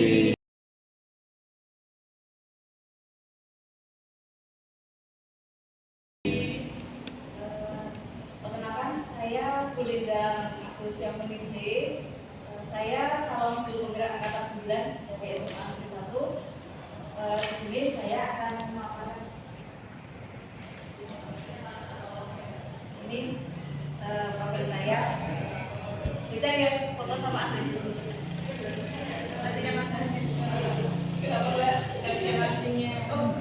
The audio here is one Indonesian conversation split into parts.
Perkenalkan, saya Bulinda Agus Yaminingsih. Saya calon guru penggerak angkatan 9 dari SMA Negeri 1. Di sini saya akan memaparkan ini profil saya. Kita lihat foto sama asli. Aslinya mas. Kenapa enggak? Aslinya. Oh,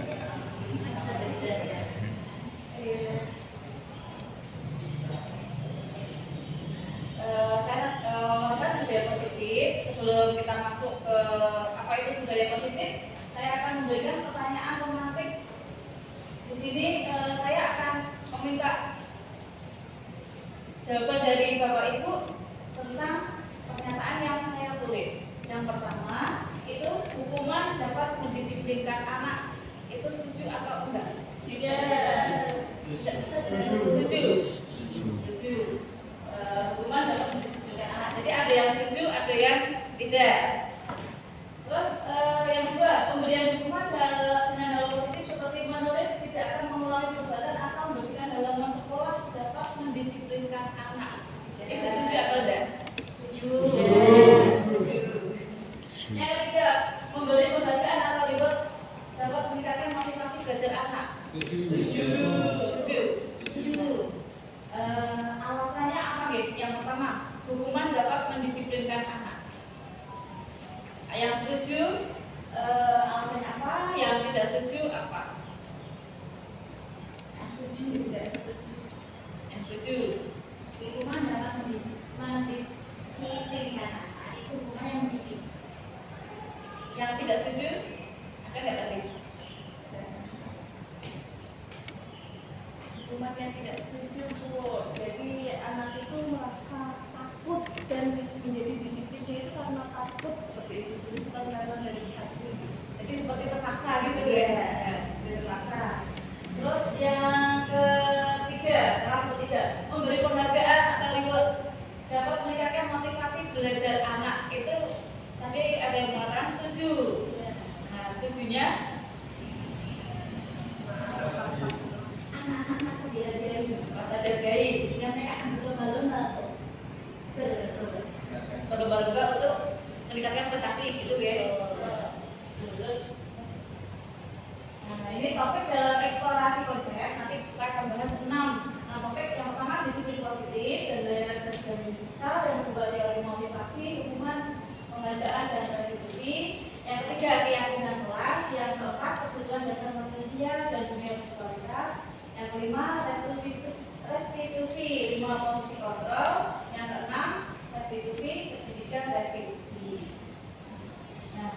bisa beda ya. Saya mohonkan budaya positif. Sebelum kita masuk ke apa itu budaya positif, saya akan memberikan pertanyaan pemantik. Di sini saya akan meminta jawaban dari Bapak Ibu tentang pernyataan yang saya tulis. Yang pertama, itu hukuman dapat mendisiplinkan anak. Itu setuju atau enggak? Tidak. Setuju. Setuju. Hukuman dapat mendisiplinkan anak. Jadi ada yang setuju, ada yang tidak. Terus yang kedua, pemberian hukuman dengan hal positif seperti menulis tidak akan mengulangi perbuatan atau membersihkan halaman sekolah dapat mendisiplinkan anak. Itu setuju atau tidak? Setuju. Yang ketiga, memberi penghargaan atau reward dapat meningkatkan motivasi belajar anak. Setuju. Alasannya apa, gitu? Yang pertama, hukuman dapat mendisiplinkan anak. Yang setuju, alasannya apa? Yang tidak setuju apa? Yang setuju, tidak setuju. Yang setuju, Hukuman dapat mendisiplinkan anak. Itu hukuman yang mendidik. yang tidak setuju, ada nggak tadi? Hukuman yang tidak setuju, Bu. Jadi anak itu merasa takut dan menjadi disiplinnya itu karena takut seperti itu, jadi bukan karena dari hati. Jadi seperti terpaksa gitu ya? Seperti terpaksa. Terus yang ketiga, kelas ketiga, memberi penghargaan atau reward dapat meningkatkan motivasi belajar anak. Itu tadi ada yang mengatakan setuju. Nah, setujunya Anak-anak merasa dihargai, merasa dihargai sehingga mereka akan berlomba-lomba berlomba-lomba untuk meningkatkan prestasi gitu ya. Terus, nah ini topik dalam eksplorasi konsep. Nanti kita akan bahas 6. Nah, topik yang pertama disiplin positif dan layanan kerja yang besar, yang kedua teori motivasi, hukuman, penghargaan dan restitusi. Yang ketiga keyakinan kelas, yang keempat kebutuhan dasar manusia dan dunia kualitas. Yang kelima restitusi 5 posisi kontrol. Yang keenam restitusi signifikan restitusi. Nah,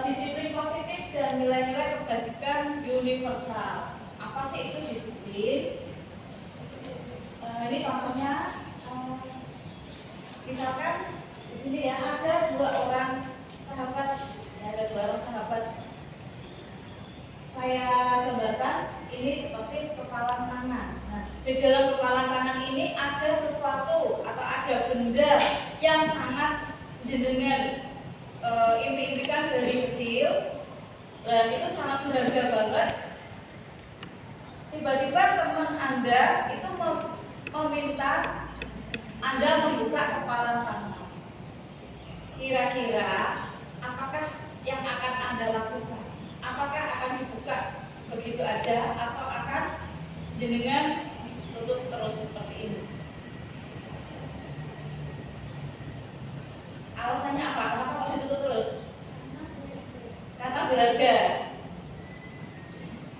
disiplin positif dan nilai-nilai kebajikan universal. Apa sih itu disiplin? Ini contohnya, misalkan di sini ya ada 2 orang sahabat, ada 2 orang sahabat. Saya gambarkan ini seperti kepalan tangan. Nah, di dalam kepalan tangan ini ada sesuatu atau ada benda yang sangat jenengan impi-impikan dari kecil, dan itu sangat berharga banget. Tiba-tiba teman Anda itu meminta Anda membuka kepalan tangan. Kira-kira apakah yang akan Anda lakukan? Apakah akan dibuka begitu aja atau akan jenengan tutup terus seperti ini? Alasannya apa? Kenapa kok ditutup terus? Karena berharga.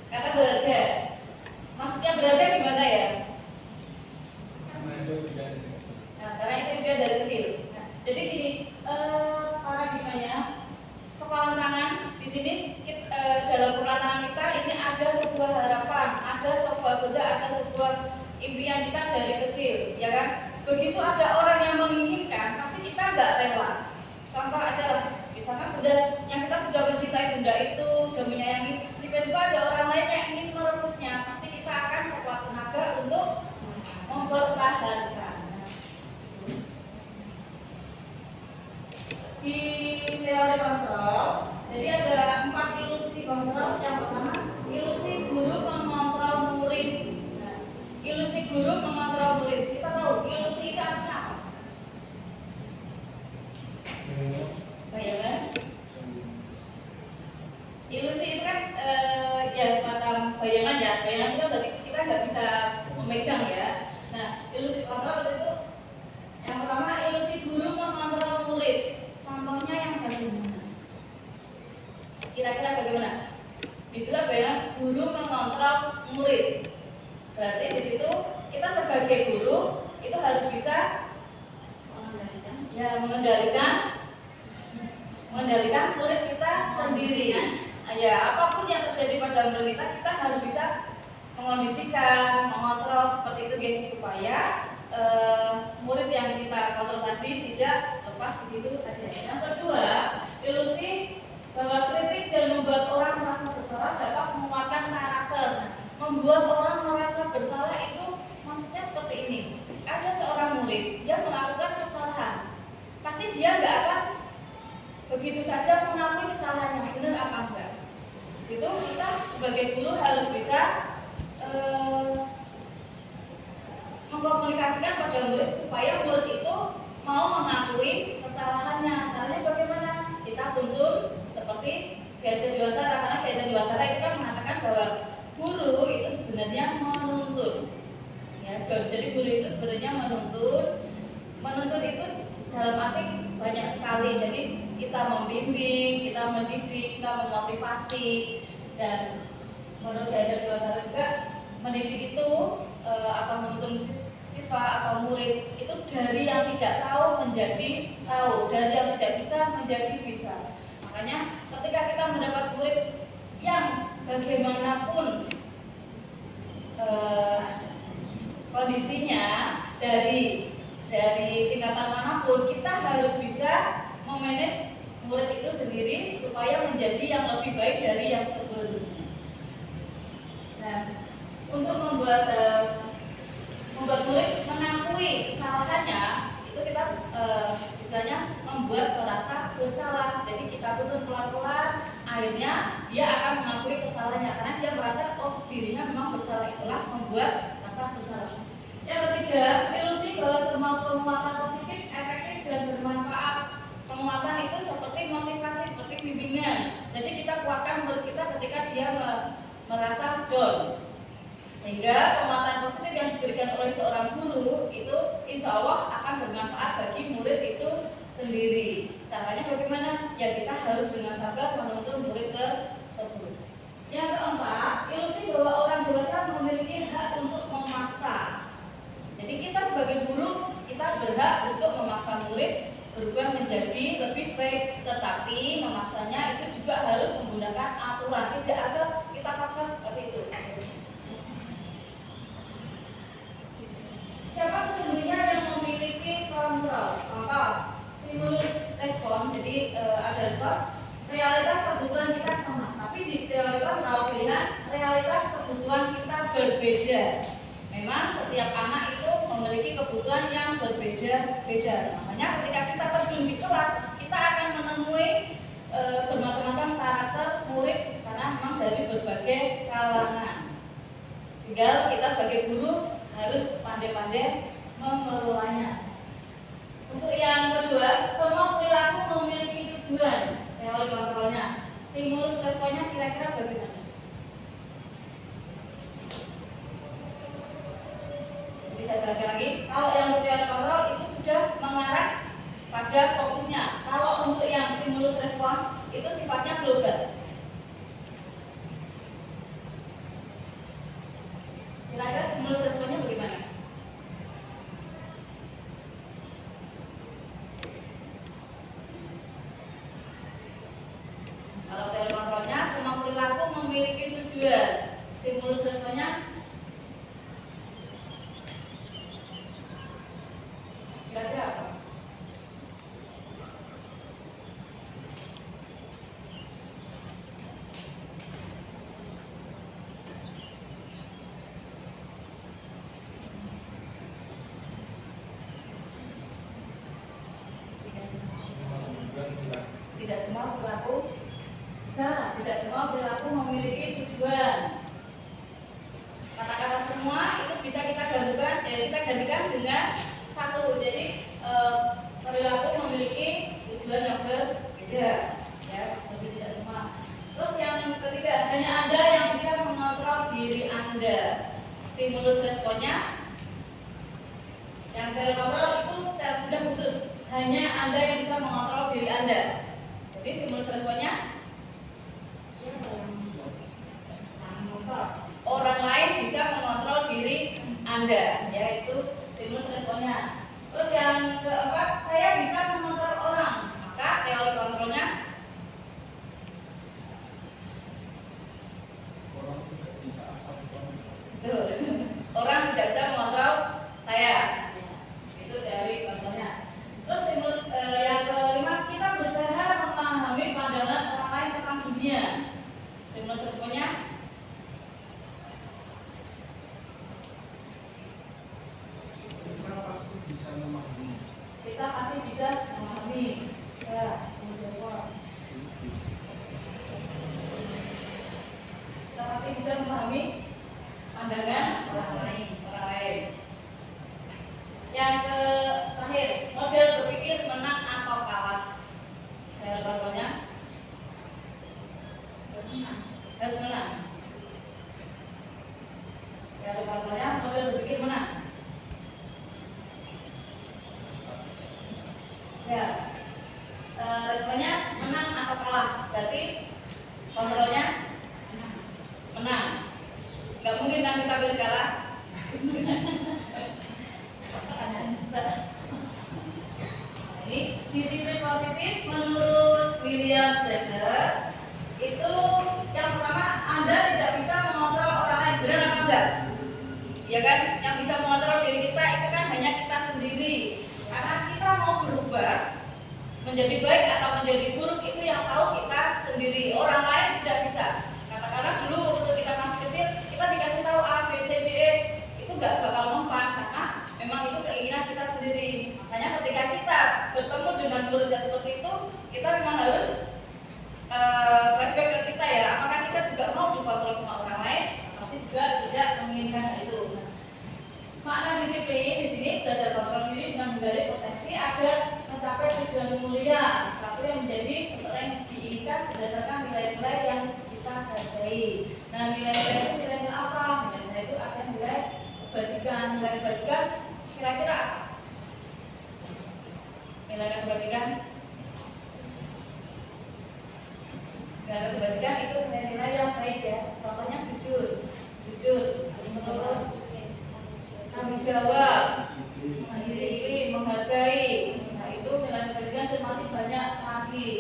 Karena berharga. Maksudnya berharga gimana ya? Nah, karena itu juga dari kecil. Nah, jadi gini, paradigmanya kepalan tangan di sini dalam kepalan tangan kita ini ada sebuah harapan, ada sebuah benda, ada sebuah impian kita dari kecil, ya kan? Begitu ada orang yang menginginkan, pasti kita nggak rela. Contoh aja lah, misalkan benda yang kita sudah mencintai benda itu, sudah menyayangi, tiba-tiba ada orang lain yang ingin merebutnya, pasti kita akan sekuat tenaga untuk mempertahankan. Di teori kontrol Ya, mengendalikan murid kita sendiri. Ya, apapun yang terjadi pada murid kita harus bisa mengondisikan, mengontrol seperti itu geng, supaya murid yang kita kontrol tadi tidak lepas begitu saja. Yang kedua, ilusi bahwa kritik dan membuat orang merasa bersalah dapat menguatkan karakter. Membuat orang merasa bersalah itu maksudnya seperti ini. Ada seorang murid yang melakukan kesalahan, pasti dia nggak akan begitu saja mengakui kesalahannya, benar apa enggak. Itu kita sebagai guru harus bisa mengkomunikasikan pada murid supaya murid itu mau mengakui kesalahannya. Caranya bagaimana? Kita tuntun seperti Gajah Dewantara, karena Gajah Dewantara itu kan mengatakan bahwa guru itu sebenarnya menuntun. Ya, jadi guru itu sebenarnya menuntun itu dalam arti banyak sekali. Jadi kita membimbing, kita mendidik, kita memotivasi, dan menurut Gajah Dewantara juga mendidik itu atau menuntun siswa atau murid itu dari yang tidak tahu menjadi tahu, dari yang tidak bisa menjadi bisa. Makanya ketika kita mendapat murid yang bagaimanapun kondisinya, dari tingkatan manapun, kita harus bisa memanage murid itu sendiri supaya menjadi yang lebih baik dari yang sebelumnya. Nah, untuk membuat murid mengakui kesalahannya, itu kita istilahnya membuat merasa bersalah. Jadi kita turun pelan-pelan, akhirnya dia akan mengakui kesalahannya karena dia merasa oh dirinya memang bersalah. Itulah membuat rasa bersalah. Yang ketiga, ilusi bahwa semua penguatan positif, efektif dan bermanfaat. Penguatan itu seperti motivasi, seperti bimbingan. Jadi kita kuatkan murid kita ketika dia merasa down. Sehingga penguatan positif yang diberikan oleh seorang guru itu insya Allah akan bermanfaat bagi murid itu sendiri. Caranya bagaimana? Ya kita harus dengan sabar menuntun murid tersebut. Yang keempat, ilusi bahwa orang dewasa memiliki hak untuk memaksa. Jadi kita sebagai guru, kita berhak untuk memaksa murid berubah menjadi lebih baik. Tetapi memaksanya itu juga harus menggunakan aturan. Tidak asal kita paksa seperti itu. Siapa sesungguhnya yang memiliki kontrol? Contoh, stimulus respon. Jadi ada sebab realitas kebutuhan kita sama, tapi di teori kontrol pilihan realitas kebutuhan kita berbeda. Memang setiap anak itu memiliki kebutuhan yang berbeda-beda. Makanya ketika kita terjun di kelas, kita akan menemui bermacam-macam karakter murid karena memang dari berbagai kalangan. Tinggal kita sebagai guru harus pandai-pandai mengelolanya. Untuk yang kedua, semua perilaku memiliki tujuan. Teori kontrolnya, stimulus responnya kira-kira bagaimana? Jadi saya jelaskan lagi. Kalau yang untuk teori kontrol itu sudah mengarah pada fokusnya. Kalau untuk yang stimulus respon itu sifatnya global. Kira-kira stimulus responnya bagaimana? Kalau teori kontrolnya, semua perilaku memiliki tujuan. Stimulus responnya kira-kira apa? Tidak semua perilaku tidak semua perilaku memiliki tujuan. Kata-kata semua itu bisa kita gantikan dengan satu. Jadi perilaku memiliki tujuan yang berbeda, ya, tapi tidak semua. Terus yang ketiga, hanya Anda yang bisa mengontrol diri Anda. Stimulus responnya yang teori kontrol itu sudah khusus. Hanya Anda yang bisa mengontrol diri Anda. Jadi stimulus responnya orang lain bisa mengontrol diri Anda, yaitu stimulus responnya. Terus yang keempat, saya bisa pasti bisa memahami. Ya, menjawab. Kita pasti bisa memahami pandangan orang lain. Yang terakhir, model berpikir menang atau kalah. Contohnya harus menang. Contohnya model berpikir menang. Ya, responnya menang atau kalah. Berarti kontrolnya menang. Gak mungkin kan kita pilih kalah. Ini disiplin positif menurut William Glasser itu yang pertama, Anda tidak bisa mengontrol orang lain, benar apa enggak? Ya kan, yang bisa mengontrol diri kita itu kan hanya kita sendiri. Karena kita mau berubah menjadi baik atau menjadi buruk itu yang tahu kita sendiri. Orang lain tidak bisa. Katakanlah dulu waktu kita masih kecil, kita dikasih tahu A, B, C, D, E, itu nggak bakal mempan karena memang itu keinginan kita sendiri. Makanya ketika kita bertemu dengan guru yang seperti itu, kita memang harus flashback ke kita ya. Apakah kita juga mau dikontrol sama orang lain? Pasti juga tidak menginginkan itu. Makna disiplin di sini belajar kontrol diri dengan menggali potensi agar mencapai tujuan mulia, sesuatu yang menjadi seseorang yang diinginkan berdasarkan nilai-nilai yang kita hargai. Nah, nilai-nilai itu nilai-nilai apa? Nilai-nilai itu ada nilai kebajikan. Nilai kebajikan kira-kira apa? Nilai kebajikan? Nilai kebajikan itu nilai-nilai yang baik ya. Contohnya jujur, terus tanggung jawab, disiplin, menghargai. Nah, itu nilai kebajikan dan masih banyak lagi.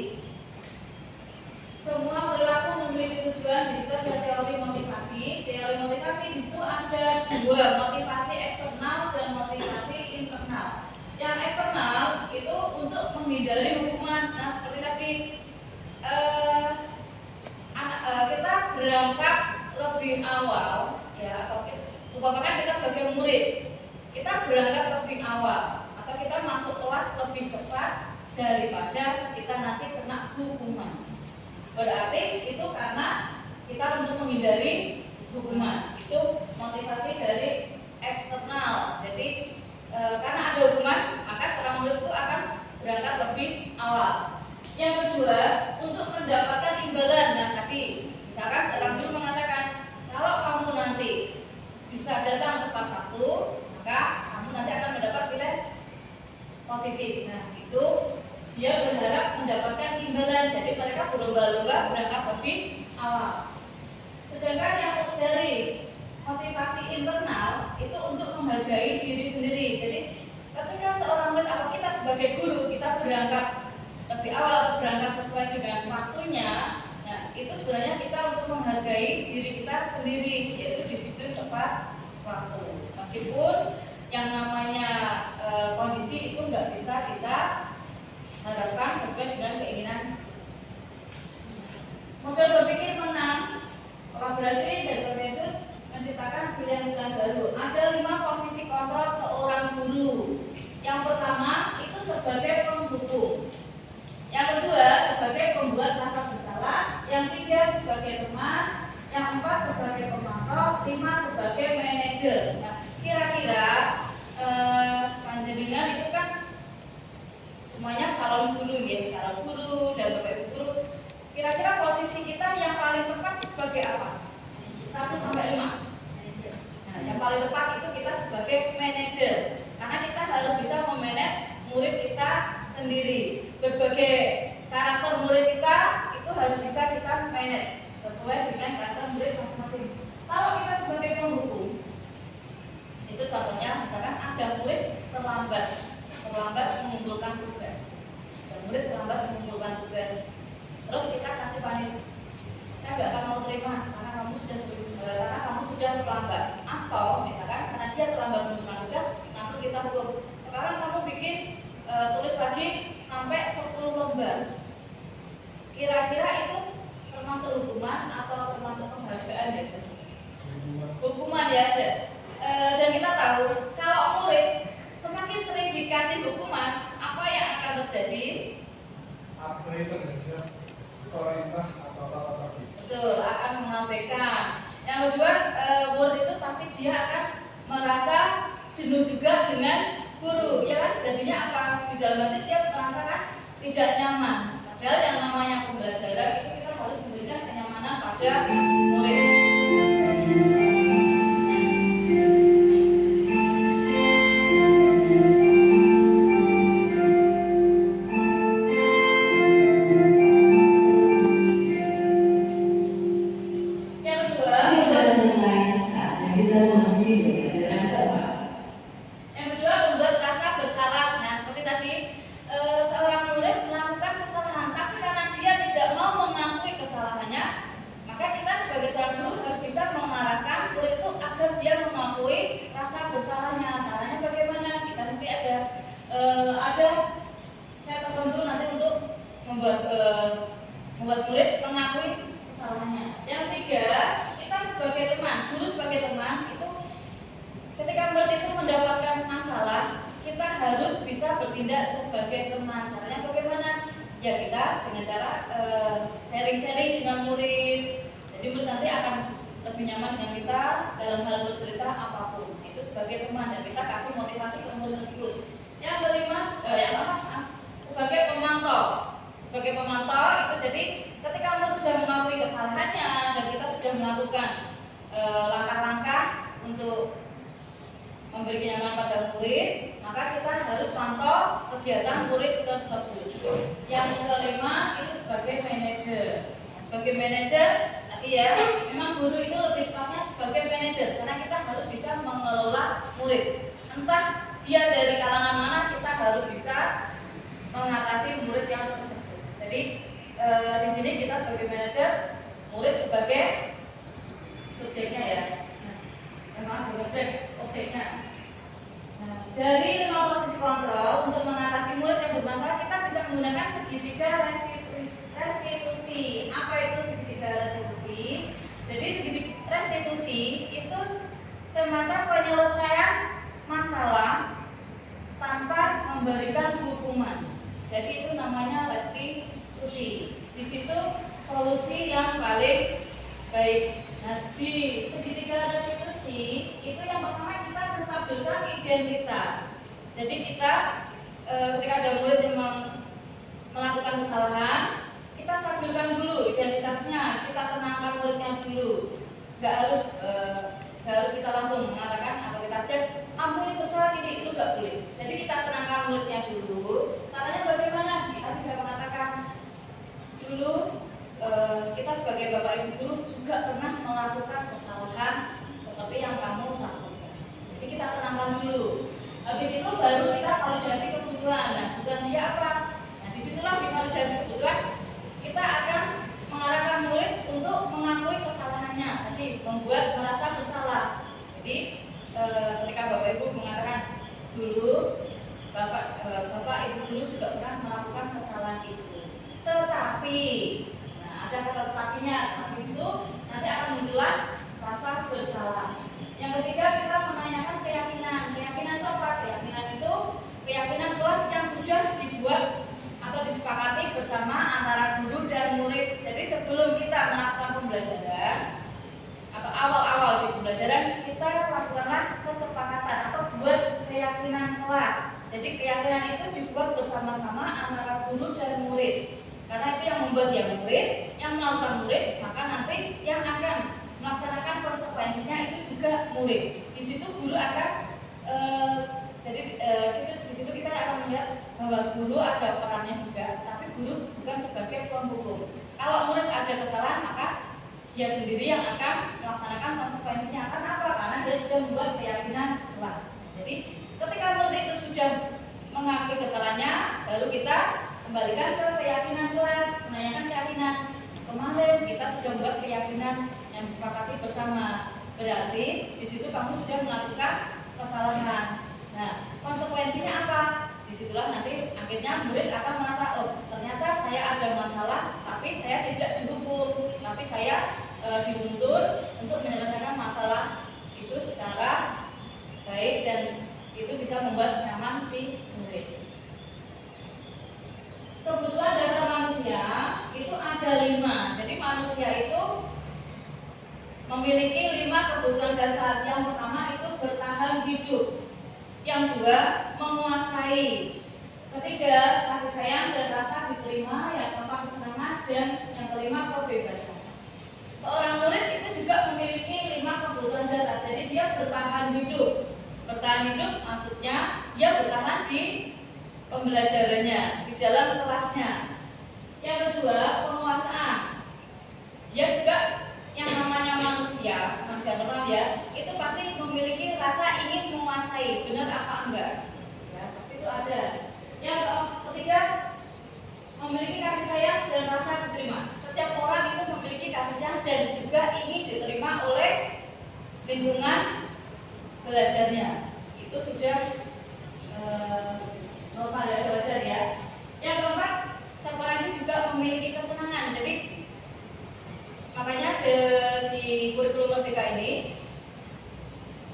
Semua perilaku memiliki tujuan. Di situ ada teori motivasi. Teori motivasi di situ ada dua, motivasi eksternal dan motivasi internal. Yang eksternal itu untuk menghindari hukuman. Nah, seperti tadi kita berangkat lebih awal, ya, atau umpamakan kita sebagai murid, kita berangkat lebih awal atau kita masuk kelas lebih cepat daripada kita nanti kena hukuman. Berarti itu karena kita untuk menghindari hukuman. Itu motivasi dari eksternal. Jadi karena ada hukuman, maka seorang murid itu akan berangkat lebih awal. Yang kedua, untuk mendapatkan imbalan. Nah, tadi misalkan seorang guru mengatakan, kalau kamu nanti bisa datang tepat waktu, maka kamu nanti akan mendapat nilai positif. Nah, itu dia berharap mendapatkan imbalan. Jadi mereka berlomba-lomba berangkat lebih awal. Sedangkan yang dari motivasi internal itu untuk menghargai diri sendiri. Jadi ketika seorang murid atau kita sebagai guru kita berangkat lebih awal atau berangkat sesuai dengan waktunya, nah itu sebenarnya kita untuk menghargai diri kita sendiri, yaitu disiplin tepat waktu. Meskipun yang namanya kondisi itu nggak bisa kita harapkan sesuai dengan keinginan. Model berpikir menang, kolaborasi dan konsensus menciptakan pilihan-pilihan baru. Ada 5 posisi kontrol seorang guru. Yang pertama itu sebagai penghukum. Yang kedua sebagai pembuat rasa bersalah. Yang tiga sebagai teman. Yang empat sebagai pemantau. 5 sebagai manajer. Nah, kira-kira panjenengan itu kan semuanya calon guru ya, calon guru dan bapak ibu guru. Kira-kira posisi kita yang paling tepat sebagai apa? 1 sampai 5. Nah, yang paling tepat itu kita sebagai manajer, karena kita harus bisa memanage murid kita sendiri. Berbagai karakter murid kita itu harus bisa kita manage sesuai dengan karakter murid masing-masing. Kalau kita sebagai penghukum, itu contohnya misalkan ada murid terlambat mengumpulkan tugas. Murid terlambat mengumpulkan tugas. Terus kita kasih panis, saya nggak akan mau terima karena kamu sudah terlambat. Atau misalkan karena dia terlambat mengumpulkan tugas, langsung kita hukum. Sekarang kamu bikin tulis lagi sampai 10 lembar. Kira-kira itu termasuk hukuman atau termasuk penghargaan ya? Hukuman ya ada. Dan kita tahu kalau murid semakin sering dikasih hukuman, apa terjadi? Abai terhadap perintah atau tata. Betul, akan mengabaikan. Yang kedua, murid itu pasti dia akan merasa jenuh juga dengan guru, ya kan? Jadinya apa? Di dalam hati dia merasakan tidak nyaman. Padahal yang namanya pembelajaran itu kita harus memberikan kenyamanan pada murid. Membuat murid mengakui kesalahannya. Yang tiga, kita sebagai teman, guru sebagai teman itu ketika murid itu mendapatkan masalah, kita harus bisa bertindak sebagai teman. Caranya bagaimana? Ya kita dengan cara sharing-sharing dengan murid. Jadi murid nanti akan lebih nyaman dengan kita dalam hal bercerita apapun. Itu sebagai teman dan kita kasih motivasi ke murid tersebut. Yang kelima, sebagai pemantau. Sebagai pemantau itu jadi ketika murid sudah mengakui kesalahannya dan kita sudah melakukan langkah-langkah untuk memberi kenyamanan pada murid, maka kita harus pantau kegiatan murid tersebut. Yang kelima itu sebagai manajer. Nah, sebagai manajer nanti ya, memang guru itu lebih tepatnya sebagai manajer karena kita harus bisa mengelola murid. Entah dia dari kalangan mana, kita harus bisa mengatasi murid yang tersebut. Jadi di sini kita sebagai manajer, murid sebagai subjeknya ya. Memang sebagai objeknya. Nah, dari 5 posisi kontrol untuk mengatasi murid yang bermasalah, kita bisa menggunakan segitiga restitusi. Apa itu segitiga restitusi? Jadi segitiga restitusi itu semacam penyelesaian masalah tanpa memberikan hukuman. Jadi itu namanya restitusi. Di situ solusi yang paling baik. Nah, di segitiga restitusi itu yang pertama kita menstabilkan identitas. Jadi kita ketika ada murid yang melakukan kesalahan, kita stabilkan dulu identitasnya, kita tenangkan muridnya dulu. Nggak harus kita langsung mengatakan atau kita cek, kamu ini bersalah ini, itu nggak boleh. Jadi kita tenangkan muridnya dulu. Caranya bagaimana? Kita bisa mengatakan dulu kita sebagai bapak ibu guru juga pernah melakukan kesalahan seperti yang kamu lakukan. Jadi kita tenangkan dulu. Habis itu baru kita validasi kebutuhan. Nah, kebutuhan dia apa? Nah, disitulah di validasi kebutuhan kita akan mengarahkan murid untuk mengakui kesalahannya. Jadi membuat merasa bersalah. Jadi ketika bapak ibu mengatakan dulu bapak ibu guru juga pernah melakukan kesalahan itu. Tetapi ada kata tetapinya, habis itu nanti akan muncullah rasa bersalah. Yang ketiga kita menanyakan keyakinan. Keyakinan itu apa? Keyakinan itu keyakinan kelas yang sudah dibuat atau disepakati bersama antara guru dan murid. Jadi sebelum kita melakukan pembelajaran atau awal-awal di pembelajaran kita lakukanlah kesepakatan atau buat keyakinan kelas. Jadi keyakinan itu dibuat bersama-sama antara guru dan murid. Karena itu yang membuat yang murid, yang melakukan murid, maka nanti yang akan melaksanakan konsekuensinya itu juga murid. Di situ guru akan di situ kita akan melihat bahwa guru ada perannya juga, tapi guru bukan sebagai penghukum. Kalau murid ada kesalahan, maka dia sendiri yang akan melaksanakan konsekuensinya. Kenapa? Karena dia sudah membuat keyakinan kelas. Jadi ketika murid itu sudah mengakui kesalahannya, baru kita kembalikan ke keyakinan kelas, menanyakan keyakinan. Kemarin kita sudah membuat keyakinan yang disepakati bersama. Berarti di situ kamu sudah melakukan kesalahan. Nah, konsekuensinya apa? Disitulah nanti akhirnya murid akan merasa, oh ternyata saya ada masalah, tapi saya tidak dihukum, tapi saya dituntut untuk menyelesaikan masalah itu secara baik dan itu bisa membuat nyaman si murid. memiliki 5 kebutuhan dasar. Yang pertama itu bertahan hidup. Yang kedua, menguasai. Ketiga, kasih sayang dan rasa diterima. Yang keempat, kesenangan. Dan yang kelima, kebebasan. Seorang murid itu juga memiliki 5 kebutuhan dasar. Jadi dia bertahan hidup. Bertahan hidup maksudnya dia bertahan di pembelajarannya, di dalam kelasnya. Yang kedua, penguasaan. Dia juga yang namanya manusia normal ya, itu pasti memiliki rasa ingin menguasai. Benar apa enggak? Ya, pasti itu ada. Yang ketiga, memiliki kasih sayang dan rasa diterima. Setiap orang itu memiliki kasih sayang dan juga ingin diterima oleh lingkungan belajarnya. Itu sudah normal ya, belajar ya. Yang keempat, setiap orang itu juga memiliki kesenangan. Jadi makanya di kurikulum Merdeka ini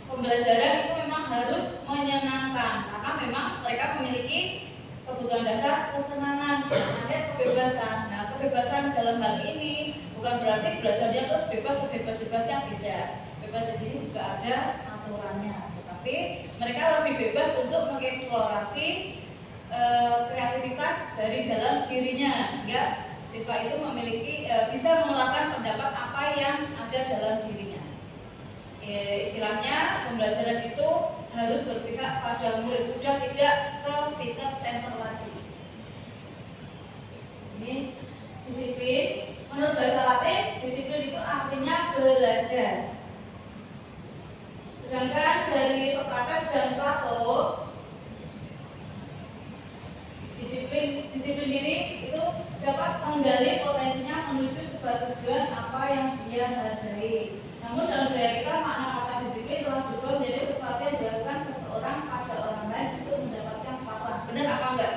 pembelajaran itu memang harus menyenangkan karena memang mereka memiliki kebutuhan dasar kesenangan, ada kebebasan. Nah, kebebasan dalam hal ini bukan berarti belajarnya terus bebas sebebas-bebasnya, tidak. Bebas di sini juga ada aturannya, tetapi mereka lebih bebas untuk mengeksplorasi kreativitas dari dalam dirinya, sehingga siswa itu memiliki bisa mengeluarkan pendapat apa yang ada dalam dirinya. Istilahnya pembelajaran itu harus berpihak pada murid, sudah tidak ke teacher center lagi. Ini disiplin. Menurut bahasa Latin, disiplin itu artinya belajar. Sedangkan dari Socrates dan Plato, disiplin diri itu dapat menggali potensinya menuju sebuah tujuan apa yang dia hargai. Namun dalam budaya kita makna kata disiplin telah berubah menjadi sesuatu yang dilakukan seseorang pada orang lain untuk mendapatkan kepatuhan. Benar apa enggak?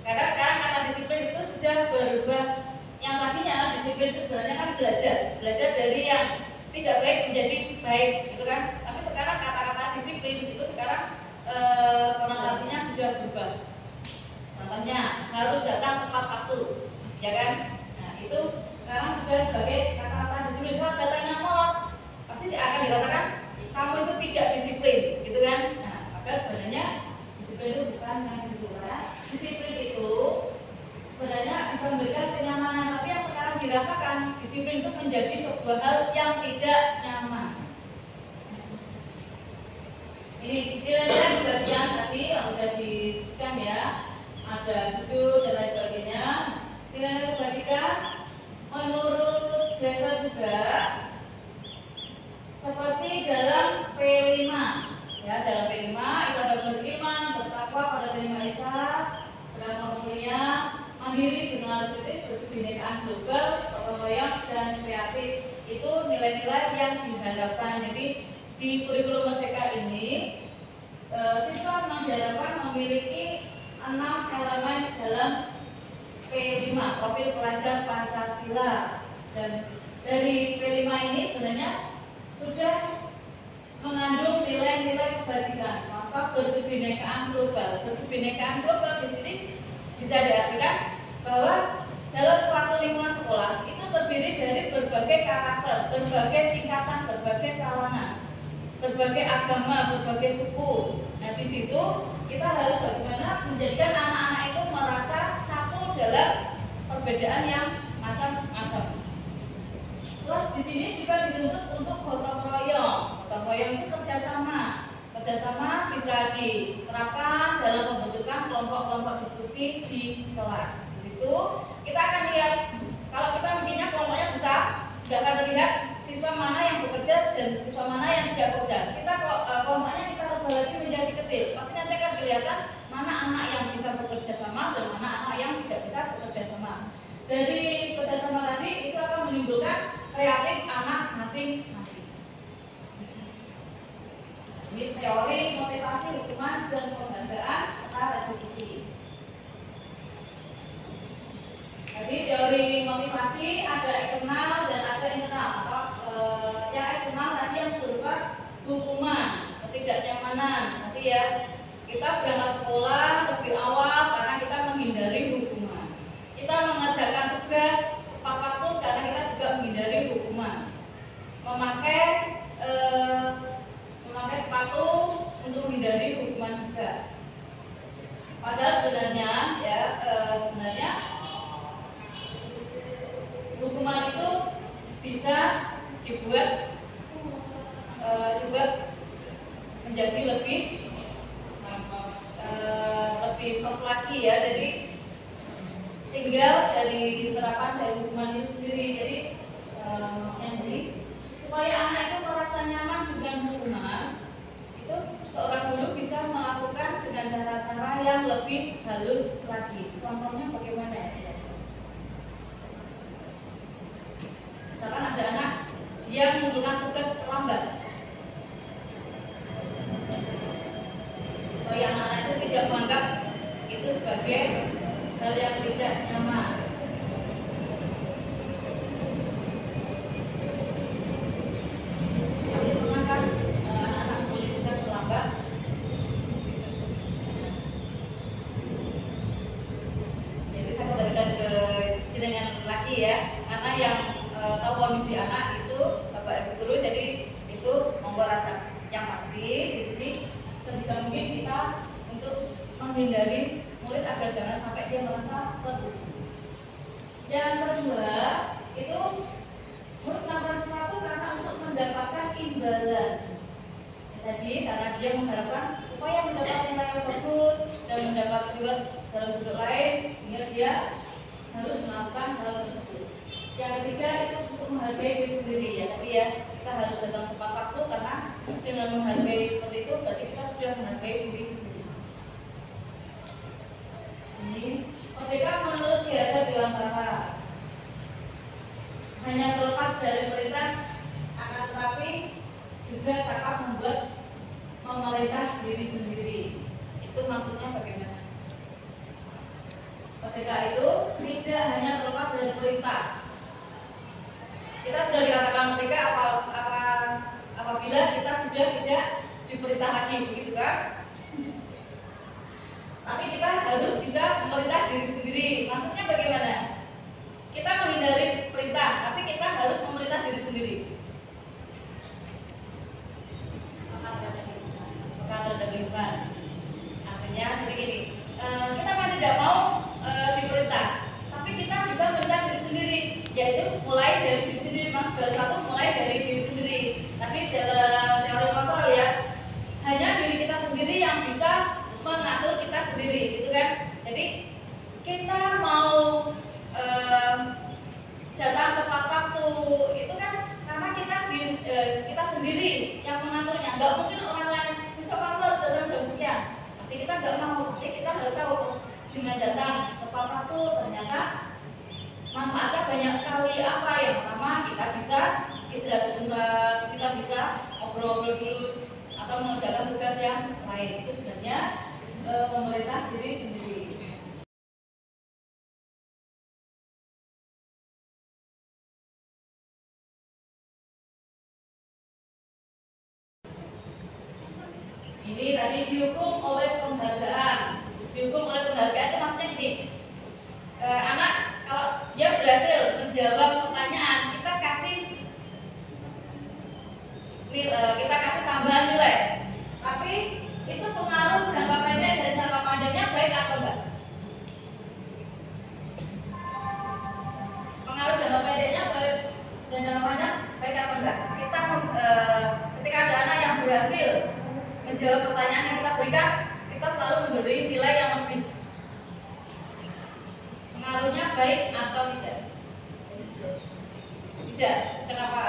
Karena sekarang kata disiplin itu sudah berubah. Yang tadinya disiplin itu sebenarnya kan belajar dari yang tidak baik menjadi baik, gitu kan? Tapi sekarang kata-kata disiplin itu sekarang konotasinya sudah berubah. Contohnya harus datang tepat waktu, ya kan? Nah itu sekarang sudah sebagai kata-kata disiplin. Kalau datangnya molor, pasti akan dikatakan kamu itu tidak disiplin, gitu kan? Nah, maka sebenarnya disiplin itu bukan yang disitu, karena disiplin itu sebenarnya bisa memberikan kenyamanan, tapi yang sekarang dirasakan disiplin itu menjadi sebuah hal yang tidak nyaman. Ini pilihan pembelajaran tadi yang sudah disebutkan ya. Ada judul dan lain sebagainya. Nilai kebajikan menurut Dresser juga seperti dalam P5 ya, dalam P5 itu ada beriman, bertakwa pada terima Isa, beramal mulia, mandiri, benar kritis, berkebinekaan global, gotong royong dan kreatif. Itu nilai-nilai yang diharapkan. Jadi di kurikulum Merdeka ini siswa memang diharapkan memiliki 6 elemen dalam P5, profil pelajar Pancasila. Dan dari P5 ini sebenarnya sudah mengandung nilai-nilai kebajikan. Contoh berkebinekaan global. Berkebinekaan global di sini bisa diartikan bahwa dalam suatu lingkungan sekolah itu terdiri dari berbagai karakter, berbagai tingkatan, berbagai kalangan, berbagai agama, berbagai suku. Nah, di situ kita harus bagaimana menjadikan anak-anak itu merasa satu dalam perbedaan yang macam-macam. Terus di sini juga dituntut untuk gotong royong. Gotong royong itu kerjasama. Kerjasama bisa diterapkan dalam pembentukan kelompok-kelompok diskusi di kelas. Di situ kita akan lihat kalau kita bikinnya kelompoknya besar, tidak akan terlihat siswa mana yang bekerja dan siswa mana yang tidak bekerja. Kita kelompoknya kita rubah lagi menjadi kecil. Pasti nanti akan kelihatan mana anak yang bisa bekerja sama dan mana anak yang tidak bisa bekerja sama. Dari kerjasama tadi itu akan menimbulkan kreatif anak masing-masing. Ini teori motivasi, hukuman dan penghargaan serta restitusi. Jadi teori motivasi ada eksternal dan ada internal. Yang eksternal tadi yang berupa hukuman, ketidaknyamanan. Nanti ya kita berangkat sekolah lebih awal karena kita menghindari hukuman. Kita mengerjakan tugas tepat waktu karena kita juga menghindari hukuman. Padahal sebenarnya ya sebenarnya hukuman itu bisa dibuat menjadi lebih soft lagi ya. Jadi tinggal dari terapan dari hukuman itu sendiri. Jadi maksudnya sih supaya anak itu merasa nyaman dengan hukuman, itu seorang guru bisa melakukan dengan cara-cara yang lebih halus lagi. Contohnya bagaimana? Misalkan ada anak dia mengumpulkan tugas terlambat, supaya anak-anak itu tidak menganggap itu sebagai hal yang tidak nyaman. Pasti pernah kan anak-anak memilih tugas terlambat. Jadi saya kembalikan ke jenengan lagi ya, karena yang tahu kondisi anak itu Bapak Ibu guru, jadi itu memperhatikan. Yang pasti di sini sebisa mungkin kita untuk menghindari murid agar jangan sampai dia merasa tertekan. Yang kedua itu murid melakukan sesuatu karena untuk mendapatkan imbalan. Tadi karena dia mengharapkan supaya mendapat nilai yang bagus dan mendapat reward dalam bentuk lain, sehingga dia harus melakukan hal tersebut. Yang ketiga itu untuk menghargai diri sendiri ya. Tadi ya kita harus datang tepat waktu, karena dengan menghargai seperti itu berarti kita sudah menghargai diri sendiri. Ini merdeka menurut Ki Hajar Dewantara hanya terlepas dari perintah, akan tetapi juga cakap membuat memerintah diri sendiri. Itu maksudnya bagaimana? Merdeka itu tidak hanya terlepas dari perintah. Kita sudah dikatakan merdeka apabila kita sudah tidak diperintah lagi, begitu kan? Tapi kita harus bisa memerintah diri sendiri. Maksudnya bagaimana? Kita menghindari perintah, tapi kita harus memerintah diri sendiri. Maka ada lingkungan. Artinya jadi gini, kita kan tidak mau diperintah, tapi kita bisa memerintah diri sendiri, yaitu mulai dari diri sendiri. Mas satu mulai dari diri sendiri. Tadi dalam teori kontrol ya, hanya diri kita sendiri yang bisa mengatur kita sendiri, gitu kan? Jadi kita mau datang tepat waktu itu kan karena kita sendiri yang mengaturnya. Nggak mungkin orang lain besok kamu harus datang jam sekian, pasti kita nggak mau. Jadi kita harus tahu dengan datang tepat waktu ternyata manfaatnya banyak sekali. Apa yang pertama, kita bisa istirahat sebentar, kita bisa ngobrol dulu atau mengerjakan tugas yang lain. Itu sebenarnya memerintah diri sendiri. Ini tadi dihukum oleh penghargaan. Dihukum oleh penghargaan itu maksudnya gini, anak kalau dia berhasil menjawab pertanyaan, kita kasih tambahan nilai. Tapi itu pengaruh jangka pendek dan jangka panjangnya baik atau enggak? Pengaruh jangka pendeknya baik dan jangka panjang baik atau enggak? Kita ketika ada anak yang berhasil menjawab pertanyaan yang kita berikan, kita selalu memberi nilai yang lebih. Pengaruhnya baik atau tidak? Tidak. Kenapa?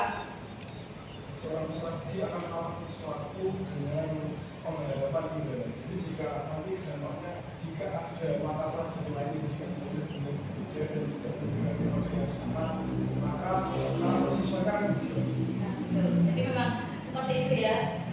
Seorang peserta akan melakukan sesuatu dengan penghadapan imbalan. Jadi jika nanti dampaknya, jika ada mata pelajaran lain yang tidak benar-benar berbeda dan tidak memberikan nilai yang sama, maka siswa kan. Jadi memang seperti itu ya.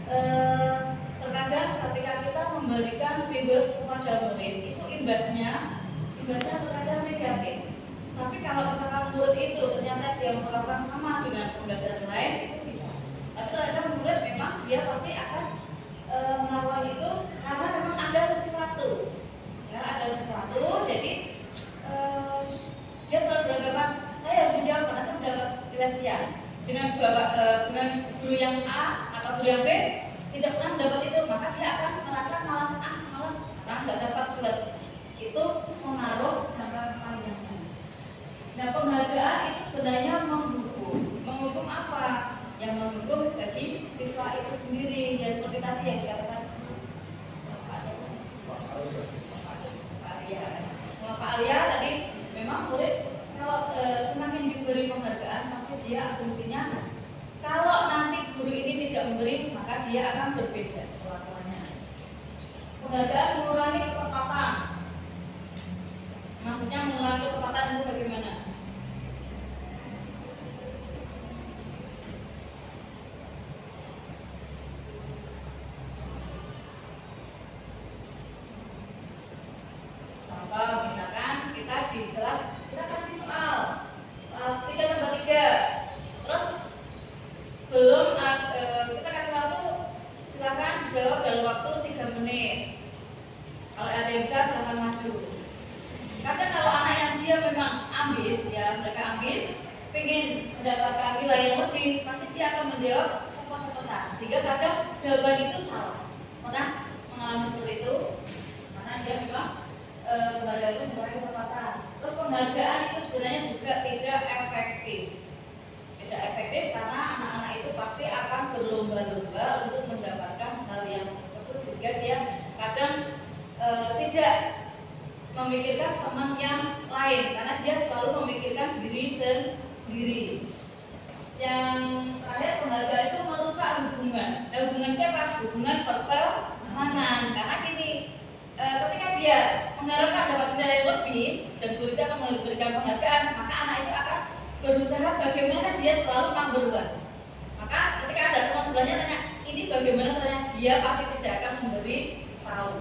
Terkadang ketika kita memberikan reward kepada murid, itu imbasnya terkadang negatif. Tapi kalau misalkan murid itu ternyata dia melakukan sama dengan pembelajaran lain, itu bisa. Tapi terkadang murid memang dia pasti akan melakukan itu karena memang ada sesuatu, ya ada sesuatu. Jadi dia selalu beranggapan saya harus menjawab karena saya mendapat nilai sekian. Dengan guru yang A atau guru yang B tidak pernah mendapat itu, maka dia akan merasa malas karena nggak dapat reward. sebenarnya menghukum. Menghukum apa? Yang menghukum bagi siswa itu sendiri. Ya seperti tadi yang dikatakan Pak siapa? Pak Alia tadi memang murid kalau semakin diberi penghargaan pasti dia asumsinya kalau nanti guru ini tidak memberi maka dia akan berbeda perlakuannya. Penghargaan mengurangi ketepatan. Maksudnya mengurangi ketepatan itu bagaimana? Contoh misalkan kita di kelas kita kasih soal 3/3, terus belum kita kasih waktu silakan dijawab dalam waktu 3 menit. Kalau ada yang bisa silakan maju. Kadang kalau anak yang dia memang ambis ya mereka ambis pengen mendapatkan nilai yang lebih pasti dia akan menjawab cepat-cepatan sehingga kadang jawaban itu salah. Pernah mengalami seperti itu karena dia memang penghargaan itu mengurangi ketepatan. Terus penghargaan itu sebenarnya juga tidak efektif. Tidak efektif karena anak-anak itu pasti akan berlomba-lomba untuk mendapatkan hal yang tersebut sehingga dia kadang tidak memikirkan teman yang lain karena dia selalu memikirkan diri sendiri. Yang terakhir penghargaan itu merusak hubungan. Hubungan siapa? Hubungan pertemanan. Karena gini, ketika dia mengharapkan dapat nilai yang lebih dan guru itu akan memberikan penghargaan, maka anak itu akan berusaha bagaimana dia selalu number one. Maka ketika ada teman sebelahnya tanya, ini bagaimana caranya, dia pasti tidak akan memberi tahu.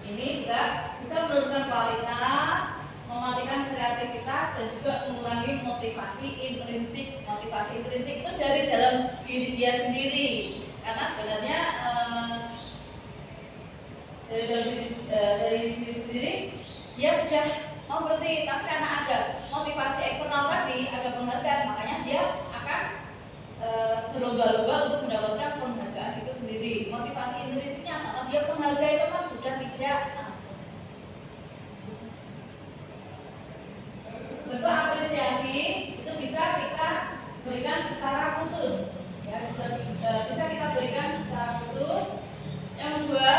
Ini juga bisa menurunkan kualitas, mematikan kreativitas dan juga mengurangi motivasi intrinsik. Motivasi intrinsik itu dari dalam diri dia sendiri. Karena sebenarnya dari diri sendiri dia sudah mau berhenti, tapi karena ada motivasi eksternal tadi, ada penghargaan, makanya dia akan berlomba-lomba untuk mendapatkan penghargaan itu sendiri. Motivasi intrinsiknya karena dia penghargaan itu kan sudah tidak. Bentuk apresiasi itu bisa kita berikan secara khusus, ya bisa kita berikan secara khusus. Yang kedua,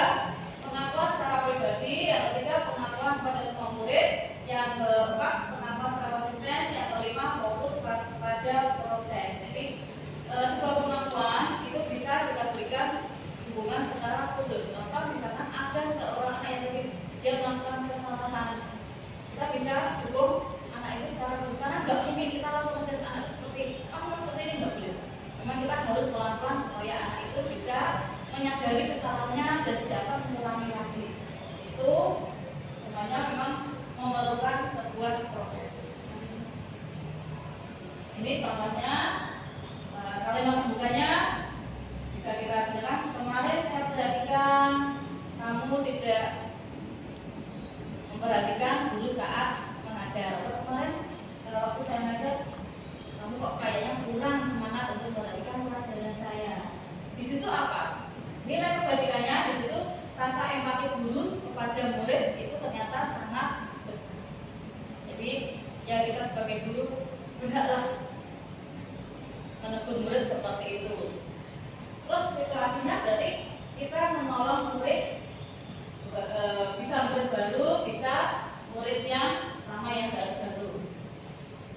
pengakuan secara pribadi. Yang ketiga, pengakuan pada semua murid. Yang keempat, pengakuan secara konsisten. Yang kelima, fokus pada proses. Jadi sebuah pengakuan itu bisa kita berikan hubungan secara khusus. Contoh misalkan ada seorang anak yang dia melakukan kesalahan, kita bisa dukung anak itu secara khusus karena nggak mungkin kita langsung menjudge anak itu seperti kamu seperti ini, nggak boleh. Memang kita harus pelan-pelan supaya anak itu bisa menyadari kesalahannya dan tidak akan mengulangi lagi. Itu semuanya memang memerlukan sebuah proses. Ini contohnya kalimat pembukanya bisa kita bilang kemarin saya perhatikan kamu tidak memperhatikan guru saat mengajar. Kemarin waktu saya mengajar kamu kok kayaknya kurang semangat untuk memperhatikan pelajaran saya. Di situ apa? Nilai kebajikannya di situ rasa empati guru kepada murid itu ternyata sangat besar. Jadi ya kita sebagai guru berhaklah menegur murid seperti itu. Terus situasinya berarti kita menolong murid bisa murid baru, bisa murid yang lama yang baru.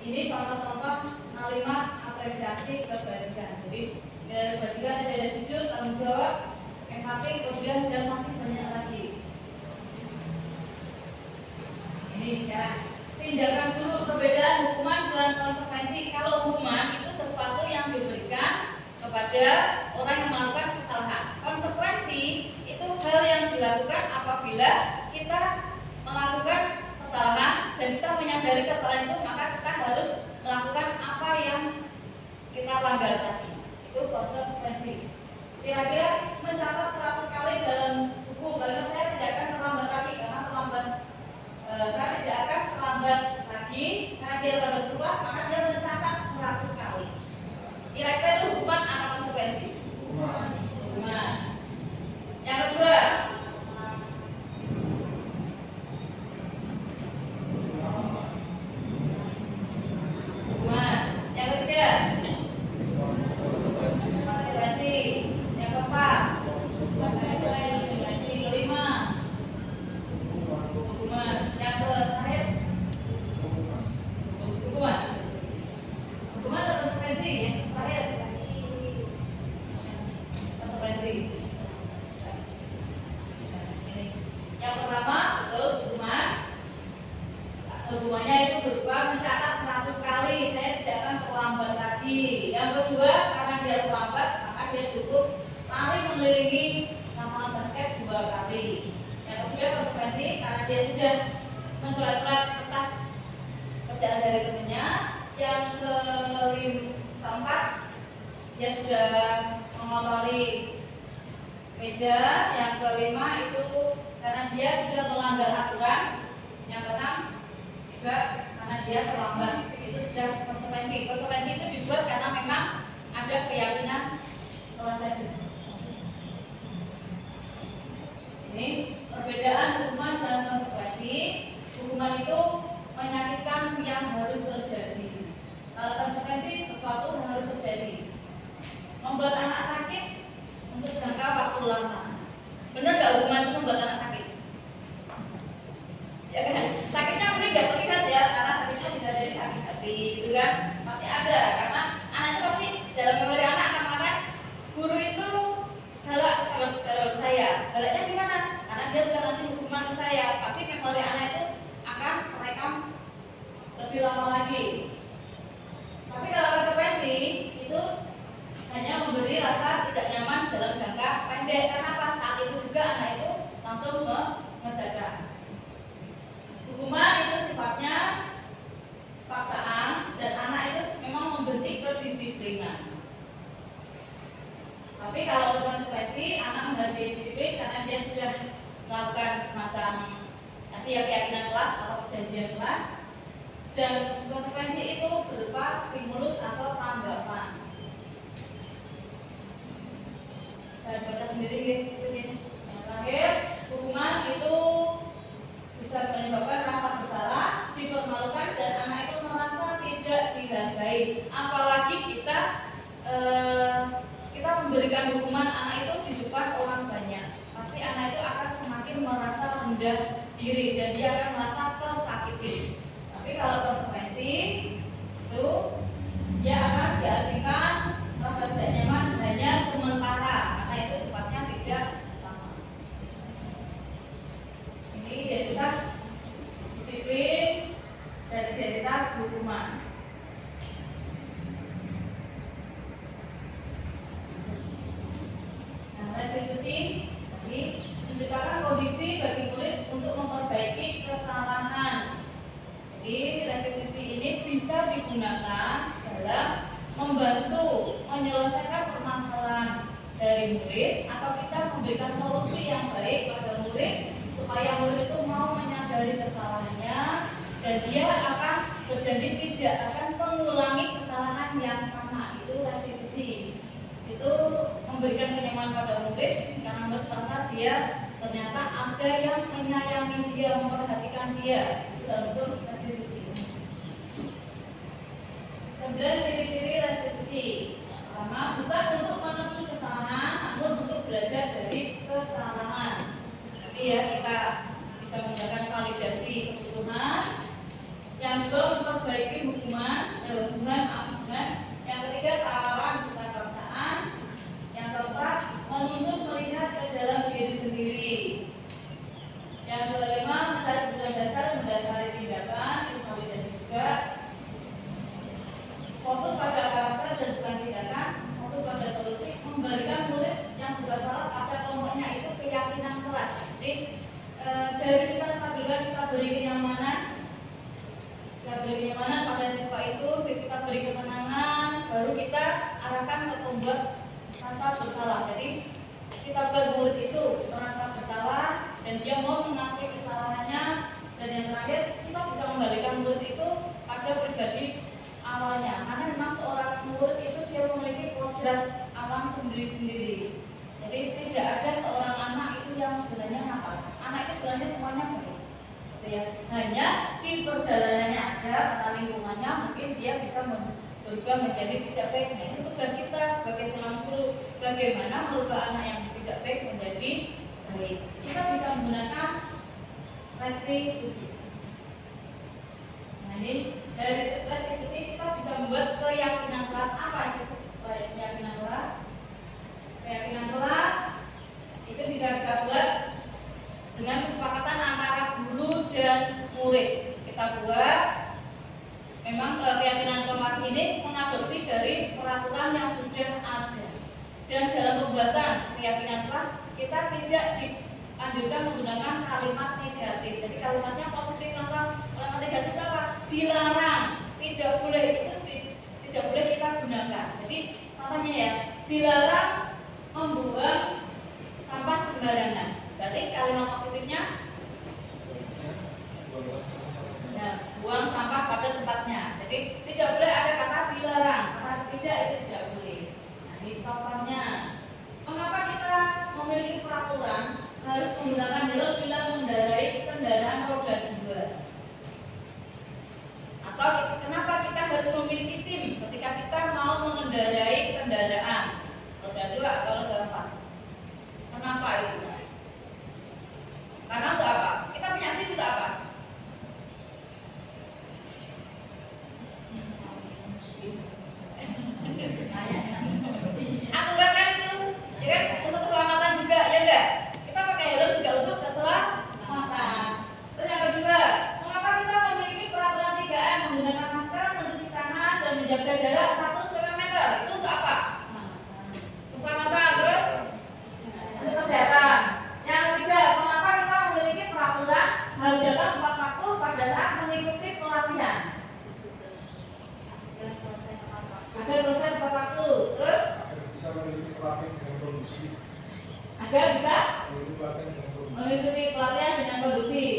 Ini contoh-contoh kalimat apresiasi kebajikan. Jadi kebajikan ada jujur, tanggung jawab, empati, kemudian dan masih banyak lagi. Ini sekarang tindakan guru, perbedaan hukuman dan konsekuensi. Kalau hukuman itu sesuatu yang diberikan kepada orang yang melakukan kesalahan. Konsekuensi itu hal yang dilakukan apabila kita melakukan kesalahan dan kita menyadari kesalahan itu, maka kita harus melakukan apa yang kita langgar tadi. Itu konsekuensi. Kira-kira mencatat 100 kali dalam buku, karena saya tidak akan terlambat lagi karena saya tidak akan terlambat lagi karena dia terlambat sebuah, maka dia mencatat 100 kali. Kira-kira itu hukuman atau konsekuensi? Hukuman. Yang kedua, Hukumannya itu berupa mencatat 100 kali, saya tidak akan terlambat lagi. Yang kedua, karena dia terlambat, maka dia cukup lari mengelilingi lapangan basket 2 kali. Yang ketiga konsekuensi, karena dia sudah mencoret-coret kertas kerjaan dari temannya. Yang keempat, dia sudah mengotori meja. Yang kelima itu karena dia sudah melanggar aturan. Yang keenam juga karena dia terlambat. Itu sudah konsekuensi. Konsekuensi itu dibuat karena memang ada keyakinan kelas saja. Ini perbedaan hukuman dan konsekuensi. Hukuman itu menyakitkan yang harus terjadi. Kalau konsekuensi sesuatu yang harus terjadi. Membuat anak sakit untuk jangka waktu lama. Benar nggak hukuman itu membuat anak sakit? Ya kan? Sakitnya mungkin nggak terlihat ya, karena sakitnya bisa jadi sakit hati, gitu kan? Pasti ada, karena anak itu pasti dalam memori anak akan mengatakan guru itu galak kalau saya. Galaknya di mana? Karena dia sudah ngasih hukuman ke saya. Pasti memori anak itu akan merekam lebih lama lagi. Tapi kalau konsekuensi itu hanya memberi rasa tidak nyaman dalam jangka pendek. Karena pas saat itu juga anak itu langsung mengerjakan. Hukuman itu sifatnya paksaan dan anak itu memang membenci kedisiplinan. Tapi kalau konsekuensi, anak menghargai disiplin karena dia sudah melakukan semacam tadi ya keyakinan kelas atau perjanjian kelas. Dan konsekuensi itu berupa stimulus atau tanggapan. Saya baca sendiri gitu. Yang terakhir, hukuman itu bisa menyebabkan rasa bersalah, dipermalukan, dan anak itu merasa tidak dihargai. Apalagi kita memberikan hukuman anak itu di depan orang banyak, pasti anak itu akan semakin merasa rendah diri dan dia akan merasa tersakiti. Tapi kalau konsekuensi itu dia akan diasingkan, rasa tidak nyaman hanya sementara karena itu sifatnya tidak lama. Ini identitas disiplin dan identitas hukuman. Restitusi tadi menciptakan kondisi bagi murid untuk memperbaiki kesalahan. Jadi restitusi ini bisa digunakan dalam membantu menyelesaikan permasalahan dari murid atau kita memberikan solusi yang baik pada murid supaya murid itu mau menyadari kesalahannya dan dia akan berjanji tidak akan mengulangi kesalahan yang sama. Itu restitusi. Itu memberikan kenyamanan pada murid karena murid merasa dia ternyata ada yang menyayangi dia, memperhatikan dia. Itu dalam bentuk restitusi. 9 ciri-ciri restitusi. Yang pertama, bukan untuk menebus kesalahan, namun untuk belajar dari kesalahan. Jadi ya kita bisa menggunakan validasi kebutuhan. Yang kedua, memperbaiki hubungan. Yang ketiga, tawaran bukan paksaan. Yang keempat, menuntut melihat ke dalam diri sendiri. Yang kelima, mencari kebutuhan dasar mendasari tindakan. Itu validasi juga. Fokus pada karakter dan bukan tindakan. Fokus pada solusi. Memberikan murid yang bersalah pada kelompoknya itu keyakinan kelas. Jadi dari kita stabilkan, kita beri kenyamanan. Kita beri kenyamanan pada siswa itu, kita beri ketenangan, baru kita arahkan ke membuat rasa bersalah. Jadi kita buat murid itu merasa bersalah dan dia mau mengakui kesalahannya. Dan yang terakhir, kita bisa membalikan murid itu pada pribadi awalnya. Karena memang seorang murid itu dia memiliki kodrat alam sendiri-sendiri. Jadi tidak ada seorang anak itu yang sebenarnya nakal. Anak itu sebenarnya semuanya baik. Ya. Hanya di perjalanannya aja karena lingkungannya mungkin dia bisa berubah menjadi tidak baik. Nah, itu tugas kita sebagai seorang guru, bagaimana merubah anak yang tidak baik menjadi baik. Kita bisa menggunakan restitusi. Nah, ini dari restitusi kita bisa membuat keyakinan kelas. Apa sih keyakinan kelas? Keyakinan kelas itu bisa kita buat dengan kesepakatan antara guru dan murid. Kita kita buat. Memang keyakinan formasi ini mengadopsi dari peraturan yang sudah ada. Dan dalam pembuatan keyakinan kelas kita tidak dianjurkan menggunakan kalimat negatif. Jadi kalimatnya positif, contoh kalimat negatif itu apa? Dilarang, tidak boleh, itu tidak boleh kita gunakan. Jadi contohnya ya, dilarang membuang sampah sembarangan. Berarti kalimat positifnya ya, buang sampah pada tempatnya. Jadi tidak boleh ada kata dilarang, kata tidak itu tidak boleh. Nah, ini contohnya. Mengapa kita memiliki peraturan harus menggunakan helm bila mengendarai kendaraan roda 2? Atau kenapa kita harus memiliki SIM ketika kita mau mengendarai kendaraan roda 2 atau roda 4? Kenapa itu? Karena untuk apa? Kita punya SIM untuk apa? Aturan kan itu, ya kan? Untuk keselamatan juga, ya enggak? Kita pakai helm juga untuk keselamatan. Terus yang kedua, mengapa kita memiliki peraturan 3M menggunakan masker, mencuci tangan, dan menjaga jarak 1,5 meter? Itu untuk apa? Keselamatan. Terus untuk kesehatan. Yang ketiga, mengapa kita memiliki peraturan harus datang tepat waktu pada saat mengikuti pelatihan? Agar selesai tepat waktu. Terus bisa memiliki pelatihan dengan kondusif. agar bisa Memiliki pelatihan dengan kondusif. mengikuti pelatihan dengan kondusif.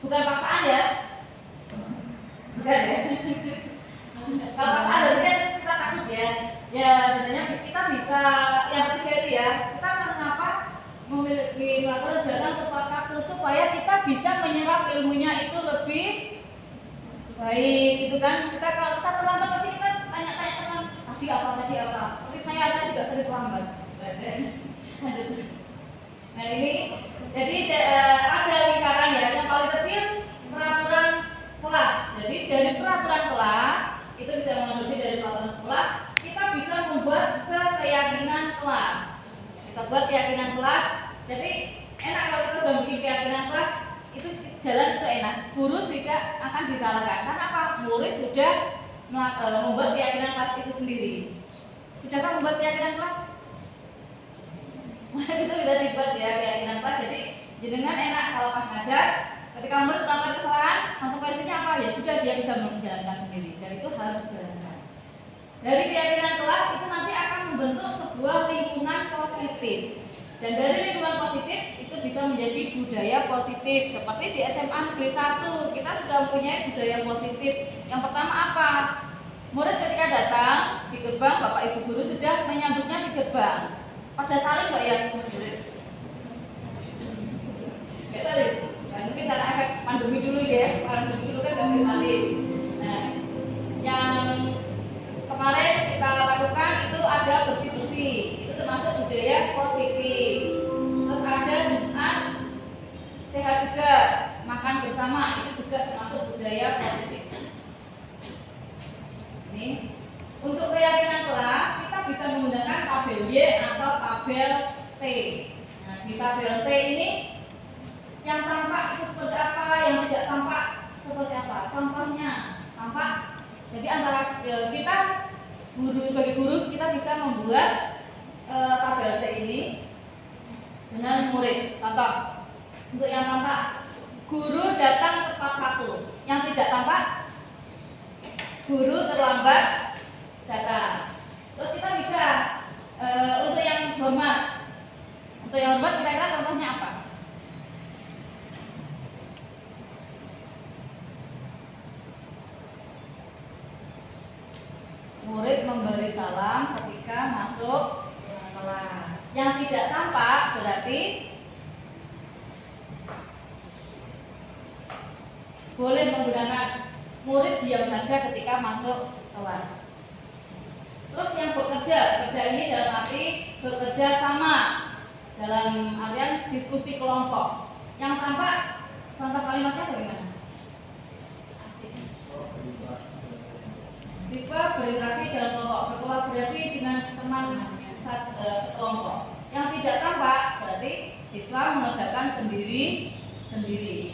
Bukan paksaan ya? Bukan ya? Kalau paksaan berarti kan kita takut ya. Ya sebenarnya kita bisa yang ketiga itu ya. Kita mengapa memiliki peraturan datang tepat waktu supaya kita bisa menyerap ilmunya itu lebih baik, gitu kan? Kita kalau kita terlambat pasti kita tanya-tanya teman tadi apa. Seperti saya juga sering terlambat. Nah ini jadi ada lingkaran ya. Yang paling kecil peraturan kelas. Jadi dari peraturan kelas itu bisa mengadopsi dari peraturan sekolah. Kita bisa membuat keyakinan kelas. Kita buat keyakinan kelas. Jadi enak kalau kita sudah bikin keyakinan kelas. Itu jalan itu enak. Guru tidak akan disalahkan. Karena apa? Murid sudah membuat keyakinan kelas itu sendiri. Sudahkah membuat keyakinan kelas? Itu bisa dibuat ya keyakinan kelas. Jadi jenengan enak kalau pas ngajar, ketika murid melakukan kesalahan, konsekuensinya apa? Ya sudah dia bisa menjalankan sendiri. Dan itu harus dijalankan. Dari keyakinan kelas itu nanti akan membentuk sebuah lingkungan positif. Dan dari lingkungan positif itu bisa menjadi budaya positif. Seperti di SMA Negeri 1 kita sudah mempunyai budaya positif. Yang pertama apa? Murid ketika datang di gerbang, Bapak Ibu guru sudah menyambutnya di gerbang. Pada saling nggak ya murid? Nggak saling. Ya, mungkin karena efek pandemi dulu ya. Pandemi dulu kan nggak bisa saling. Nah, yang kemarin kita lakukan itu ada bersih-bersih. Itu termasuk budaya positif. Terus ada Jumat sehat juga, makan bersama, itu juga termasuk budaya positif. Ini untuk keyakinan kelas kita bisa menggunakan tabel Y atau tabel T. Nah, di tabel T ini yang tampak itu seperti apa, yang tidak tampak seperti apa. Contohnya tampak. Jadi antara kita guru sebagai guru kita bisa membuat tabel T ini dengan murid. Contoh untuk yang tampak, guru datang tepat waktu. Yang tidak tampak, guru terlambat datang. Terus kita bisa untuk yang hormat. Untuk yang hormat kira-kira contohnya apa? Murid memberi salam ketika masuk kelas. Yang tidak tampak berarti boleh menggunakan murid diam saja ketika masuk kelas. Terus yang bekerja ini dalam arti bekerja sama, dalam artian diskusi kelompok. Yang tampak contoh kalimatnya bagaimana? Siswa berinteraksi dalam kelompok, berkolaborasi dengan teman sekelompok. Yang tidak tampak berarti siswa mengerjakan sendiri.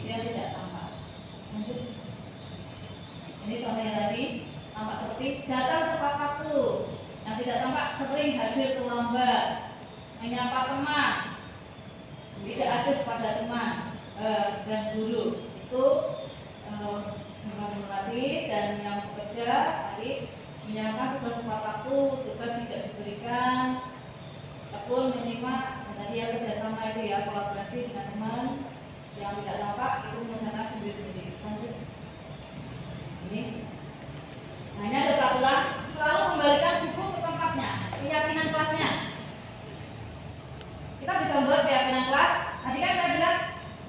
Yang tidak tampak. Ini contohnya tadi tampak seperti datang tepat waktu, yang tidak tampak sering hadir terlambat, menyapa teman, tidak acuh pada teman dan guru itu menghormati, dan yang bekerja tadi menjalankan tugas tepat waktu, tugas tidak diberikan, tekun menyimak, dan tadi ya kerjasama itu ya, kolaborasi dengan teman, yang tidak tampak itu mengerjakan sendiri-sendiri. Lanjut. Ini. Nah, ini ada peraturan selalu kembalikan buku ke tempatnya, keyakinan kelasnya. Kita bisa membuat keyakinan kelas. Tadi kan saya bilang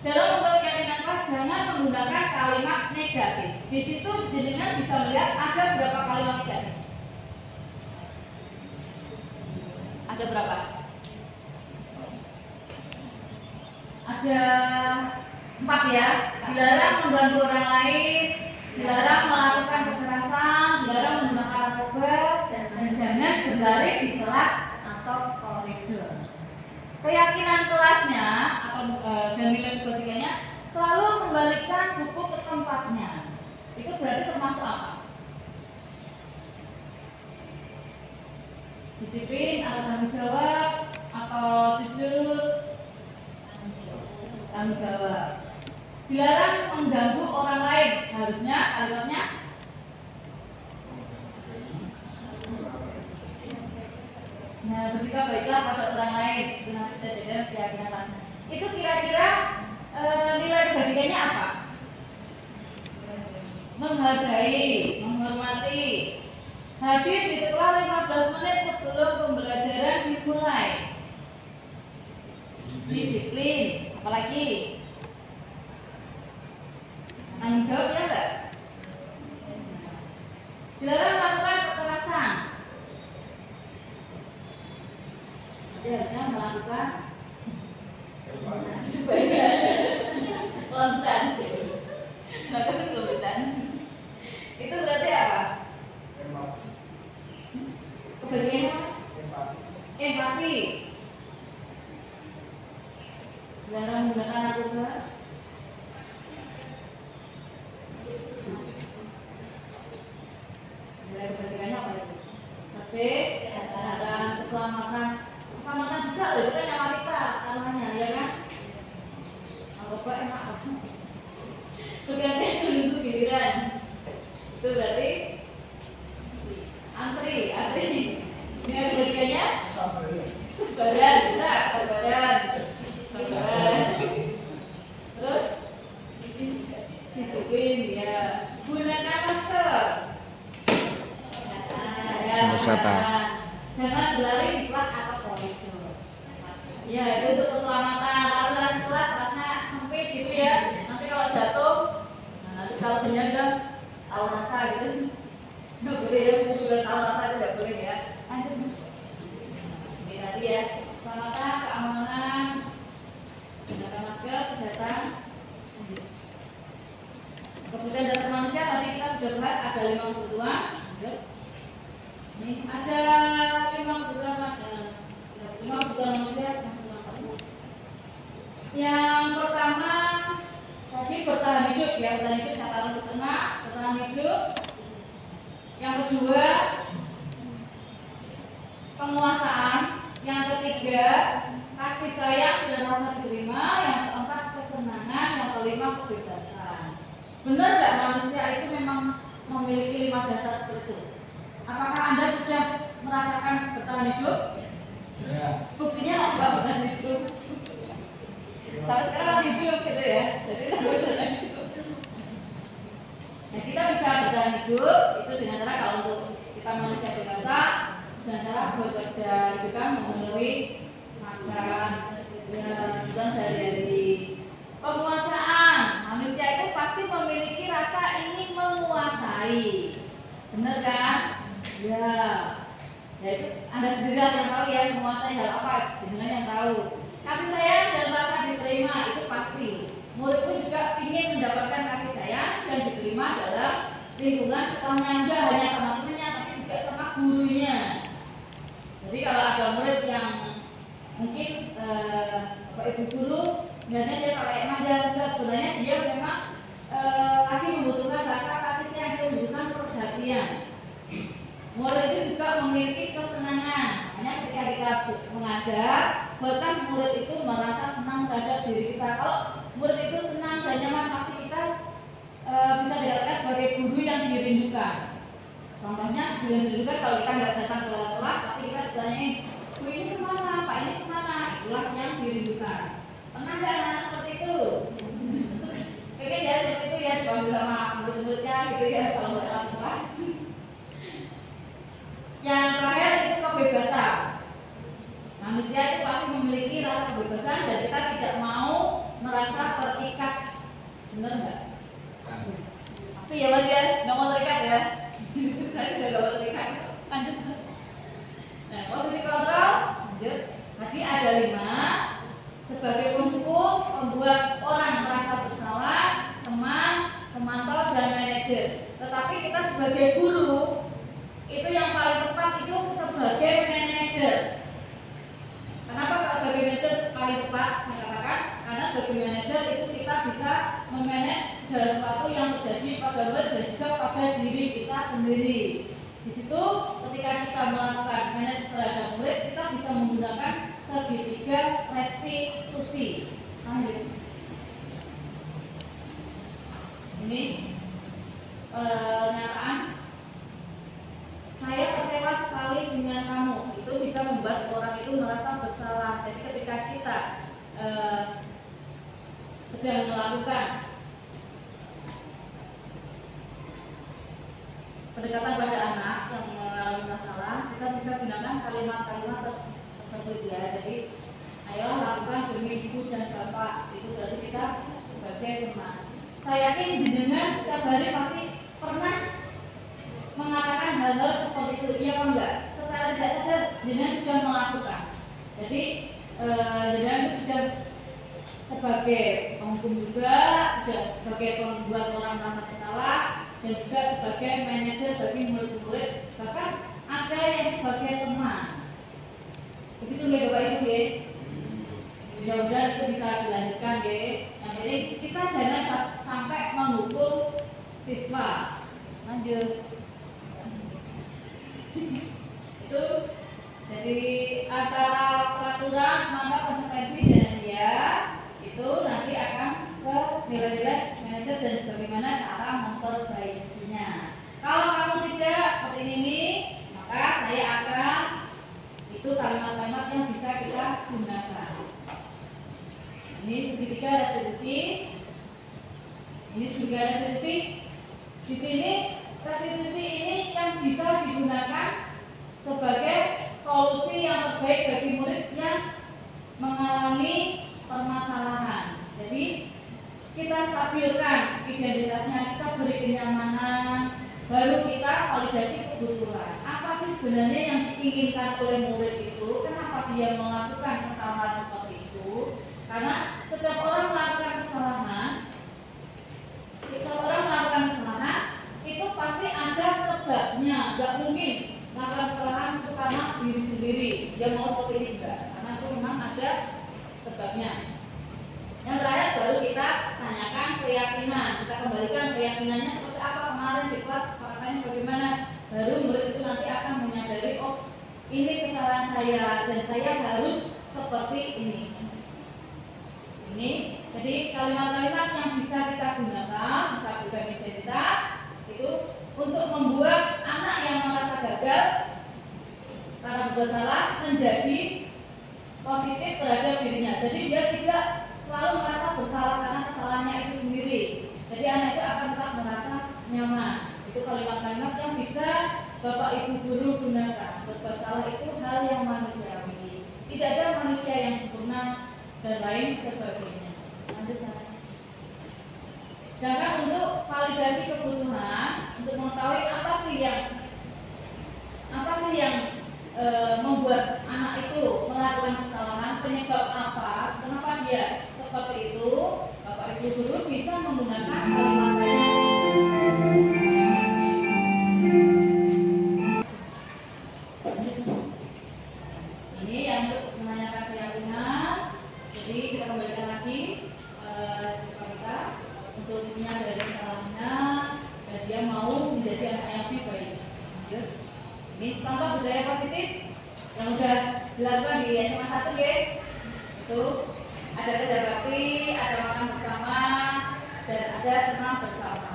dalam membuat keyakinan kelas jangan menggunakan kalimat negatif. Di situ jenengan bisa melihat ada berapa kalimat negatif. Ada berapa? Ada 4 ya. Dilarang membantu orang lain, dilarang melakukan kekerasan, dilarang menggunakan narkoba, dan jangan berlari di kelas atau koridor. Keyakinan kelasnya atau dan nilai kebajikannya selalu kembalikan buku ke tempatnya. Itu berarti termasuk apa? Disiplin atau tanggung jawab atau jujur? Tanggung jawab. Dilarang mengganggu orang lain. Harusnya kalimatnya bersikap baiklah pada orang lain. Itu nanti bisa jadi keyakinan kelasnya. Itu kira-kira nilai kebajikannya apa? Menghargai, menghormati, hadir di sekolah 15 menit sebelum pembelajaran dimulai, disiplin, apalagi tanggung jawabnya enggak? Dilarang melakukan kekerasan. Jadi harusnya melakukan konten, melakukan kegiatan. Itu berarti apa? Kebajikannya empati. Dilarang menggunakan narkoba. Nilai kebajikannya apa itu? Kesehatan, keselamatan. Keselamatan juga loh, itu kan nyawa kita namanya, ya kan? Narkoba enak apa? Berganti menunggu giliran. Itu berarti antri. Nilai kebajikannya sabaran, bisa sabaran. Terus disiplin ya. Gunakan masker. Jangan berlari di kelas atau koridor. Ya, itu untuk keselamatan. Kalau dalam kelasnya sempit gitu ya. Nanti kalau jatuh, nanti kalau ternyata tahu rasa gitu, nggak boleh ya. Juga tahu rasa itu nggak boleh ya. Lanjut. Ini tadi ya, keselamatan, keamanan, gunakan masker, kesehatan. Kebutuhan dasar manusia tadi kita sudah bahas ada 5 kebutuhan. Ini ada 5 kebutuhan manusia. Yang pertama tadi bertahan hidup ya, bertahan hidup saya taruh di tengah, bertahan hidup. Yang kedua penguasaan. Yang ketiga kasih sayang dan rasa diterima. Yang keempat kesenangan. Yang kelima kebebasan. Benar nggak manusia itu memang memiliki 5 dasar seperti itu? Apakah Anda sudah merasakan bertahan hidup? Ya. Buktinya apa bertahan hidup? Sampai sekarang masih hidup gitu ya. Jadi kita bertahan hidup. Nah, kita bisa bertahan hidup itu dengan cara kalau untuk kita manusia dewasa dengan cara bekerja itu kan memenuhi makan dan kebutuhan sehari-hari. Penguasaan, manusia itu pasti memiliki rasa ingin menguasai. Benar kan? Ya. Ya itu Anda sendiri yang tahu ya menguasai hal apa, dengan yang tahu. Kasih sayang dan rasa diterima itu pasti. Murid pun juga ingin mendapatkan kasih sayang dan diterima dalam lingkungan sekolahnya, enggak hanya sama temannya tapi juga sama gurunya. Jadi kalau ada murid yang mungkin Bapak Ibu guru sebenarnya dia pakai emang dia sebenarnya dia memang lagi membutuhkan rasa kasih sayang, dia membutuhkan Murid itu juga memiliki kesenangan. Hanya ketika kita mengajar, bahkan murid itu merasa senang terhadap diri kita. Kalau murid itu senang dan nyaman, pasti kita bisa dikatakan sebagai guru yang dirindukan. Contohnya dirindukan kalau kita nggak datang ke kelas, pasti kita ditanyain, Bu ini kemana, Pak ini kemana? Itulah yang dirindukan. Pernah nggak anak seperti itu? Pengen ya seperti itu ya, dipanggil sama murid-muridnya gitu ya, kalau nggak kelas-kelas. Yang terakhir itu kebebasan. Manusia itu pasti memiliki rasa kebebasan dan kita tidak mau merasa terikat. Benar nggak? Pasti ya Mas ya, nggak mau terikat ya. Saya juga nggak mau terikat. Lanjut. Nah, posisi kontrol. Lanjut. Tadi ada 5. Sebagai pemukul, membuat orang merasa bersalah, teman, pemantau, dan manajer. Tetapi kita sebagai guru itu yang paling tepat itu sebagai manajer. Kenapa kalau sebagai manajer paling tepat? Saya katakan karena sebagai manajer itu kita bisa memanage segala sesuatu yang terjadi pada murid dan juga pada diri kita sendiri. Di situ ketika kita melakukan manage terhadap murid, kita bisa menggunakan segitiga restitusi. Lanjut. Ini pernyataan. Saya kecewa sekali dengan kamu. Itu bisa membuat orang itu merasa bersalah. Jadi ketika kita sedang melakukan pendekatan pada anak yang mengalami masalah, kita bisa gunakan kalimat-kalimat tersebut ya. Jadi, ayo lakukan demi ibu dan bapak. Itu berarti kita sebagai teman. Saya yakin jenengan setiap hari pasti pernah mengatakan hal-hal seperti itu, iya apa enggak? Secara tidak sadar jenengan sudah melakukan. Jadi jenengan itu sudah sebagai penghukum juga, sudah sebagai pembuat orang merasa bersalah, dan juga sebagai manajer bagi murid-murid, bahkan ada yang sebagai teman. Begitu nggak Bapak Ibu ya? Mudah-mudahan itu bisa dilanjutkan ya. Yang penting kita jangan sampai menghukum siswa. Lanjut. Itu dari antara peraturan maka konsekuensi dan dia itu nanti akan ke nilai-nilai manajer dan bagaimana cara memperbaikinya. Kalau kamu tidak seperti ini, maka saya akan itu kalimat-kalimat yang bisa kita gunakan. Ini segitiga restitusi. Ini segitiga restitusi. Di sini restitusi ini yang bisa digunakan sebagai solusi yang terbaik bagi murid yang mengalami permasalahan. Jadi kita stabilkan identitasnya, kita beri kenyamanan, baru kita validasi kebutuhan. Apa sih sebenarnya yang diinginkan oleh murid itu? Kenapa dia melakukan kesalahan seperti itu? Karena setiap orang melakukan kesalahan, itu pasti ada sebabnya. Gak mungkin melakukan kesalahan itu karena diri sendiri. Dia mau seperti ini enggak, karena itu memang ada sebabnya. Yang terakhir baru kita tanyakan keyakinan. Kita kembalikan keyakinannya seperti apa kemarin di kelas, kesepakatannya bagaimana. Baru murid itu nanti akan menyadari, oh ini kesalahan saya dan saya harus seperti ini. Ini jadi kalimat-kalimat yang bisa kita gunakan, bisa bukan identitas itu untuk membuat anak yang merasa gagal karena berbuat salah menjadi positif terhadap dirinya. Jadi dia tidak selalu merasa bersalah karena kesalahannya itu sendiri. Jadi anak itu akan tetap merasa nyaman. Itu kalimat-kalimat yang bisa Bapak Ibu guru gunakan. Berbuat salah itu hal yang manusiawi. Tidak ada manusia yang sempurna dan lain sebagainya. Lanjut Mas. Sedangkan untuk validasi kebutuhan, untuk mengetahui apa sih yang membuat anak itu melakukan kesalahan, penyebab apa, kenapa dia seperti itu, Bapak Ibu guru bisa menggunakan kalimat-kalimat. Ini yang untuk menanyakan keyakinan. Jadi kita kembalikan lagi siswa kita untuk menyadari kesalahannya dan dia mau menjadi anak yang lebih baik. Lanjut. Ini contoh budaya positif yang udah dilakukan di SMA 1 ya. Itu ada kerja bakti, ada makan bersama, dan ada senam bersama.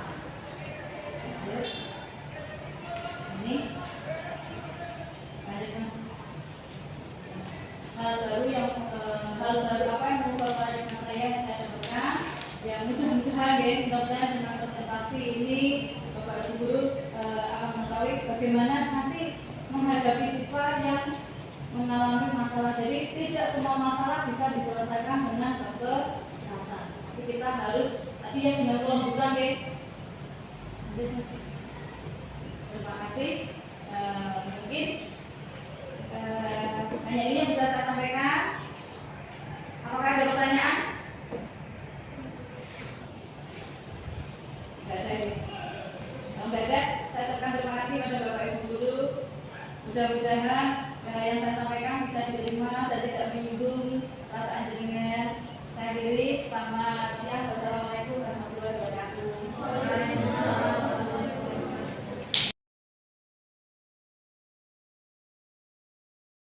Ini lanjut Mas. Hal baru apa yang membuat paradigma saya dapatkan, ya mudah-mudahan dengan presentasi ini Bapak Ibu guru akan mengetahui bagaimana nanti menghadapi siswa yang mengalami masalah. Jadi tidak semua masalah bisa diselesaikan dengan kekerasan. Tapi kita harus tadi yang dengan kelembutan ya. Terima kasih. Mungkin hanya ini yang bisa saya sampaikan. Apakah ada pertanyaan? Tidak ada ya. Kalau tidak ada, saya ucapkan terima kasih pada Bapak Ibu guru. Mudah-mudahan yang saya sampaikan bisa diterima dan tidak menyinggung perasaan